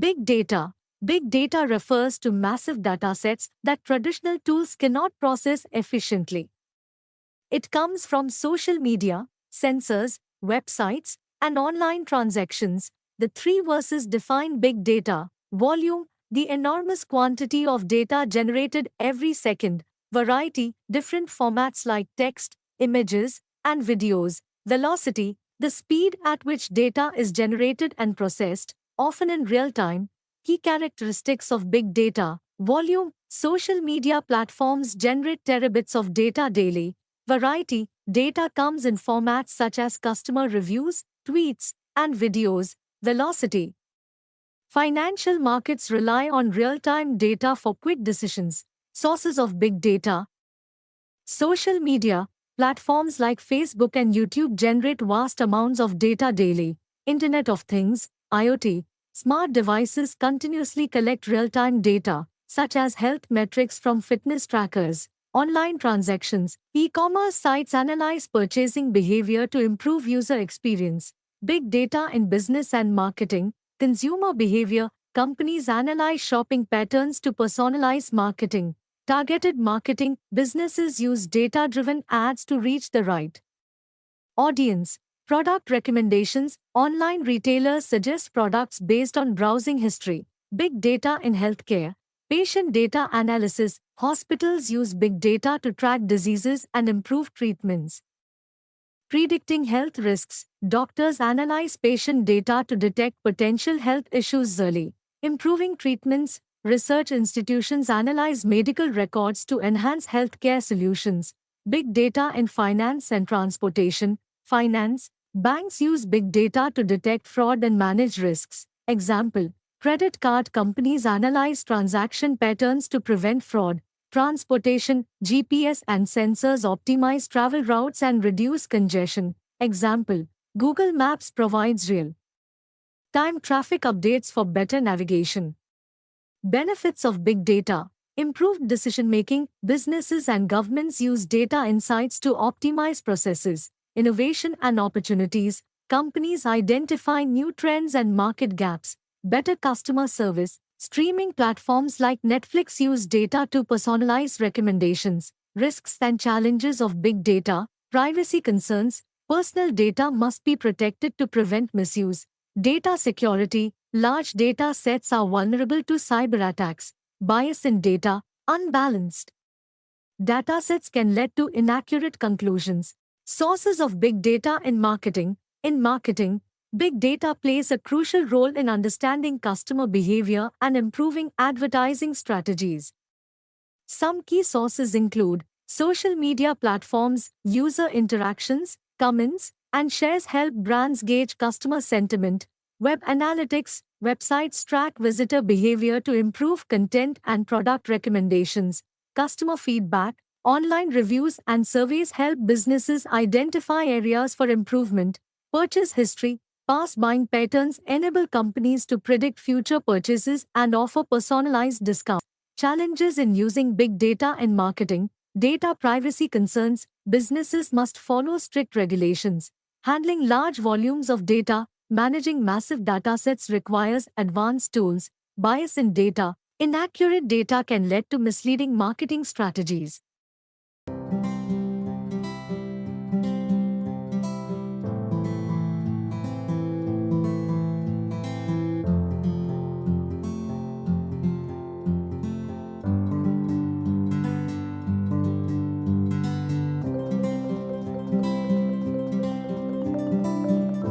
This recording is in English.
Big data. Big data refers to massive datasets that traditional tools cannot process efficiently. It comes from social media, sensors, websites, and online transactions. The three verses define big data: volume, the enormous quantity of data generated every second; variety, different formats like text, images, and videos; velocity, the speed at which data is generated and processed, often in real time. Key characteristics of big data: volume, social media platforms generate terabits of data daily. Variety, data comes in formats such as customer reviews, tweets, and videos. Velocity, financial markets rely on real-time data for quick decisions. Sources of big data. Social media, platforms like Facebook and YouTube generate vast amounts of data daily. Internet of Things, IoT, smart devices continuously collect real-time data, such as health metrics from fitness trackers. Online transactions, e-commerce sites analyze purchasing behavior to improve user experience. Big data in business and marketing, consumer behavior, companies analyze shopping patterns to personalize marketing. Targeted marketing, businesses use data-driven ads to reach the right audience. Product recommendations, online retailers suggest products based on browsing history. Big data in healthcare, patient data analysis, hospitals use big data to track diseases and improve treatments. Predicting health risks, doctors analyze patient data to detect potential health issues early. Improving treatments, research institutions analyze medical records to enhance healthcare solutions. Big data in finance and transportation, finance, banks use big data to detect fraud and manage risks. Example, credit card companies analyze transaction patterns to prevent fraud. Transportation, GPS and sensors optimize travel routes and reduce congestion. Example, Google Maps provides real-time traffic updates for better navigation. Benefits of big data. Improved decision-making. Businesses and governments use data insights to optimize processes. Innovation and opportunities. Companies identify new trends and market gaps. Better customer service. Streaming platforms like Netflix use data to personalize recommendations. Risks and challenges of big data. Privacy concerns. Personal data must be protected to prevent misuse. Data security. Large data sets are vulnerable to cyber attacks. Bias in data. Unbalanced datasets can lead to inaccurate conclusions. Sources of big data in marketing. In marketing, big data plays a crucial role in understanding customer behavior and improving advertising strategies. Some key sources include social media platforms, user interactions, comments, and shares help brands gauge customer sentiment. Web analytics, websites track visitor behavior to improve content and product recommendations. Customer feedback, online reviews and surveys help businesses identify areas for improvement. Purchase history, past buying patterns enable companies to predict future purchases and offer personalized discounts. Challenges in using big data in marketing. Data privacy concerns. Businesses must follow strict regulations. Handling large volumes of data, managing massive datasets requires advanced tools. Bias in data. Inaccurate data can lead to misleading marketing strategies.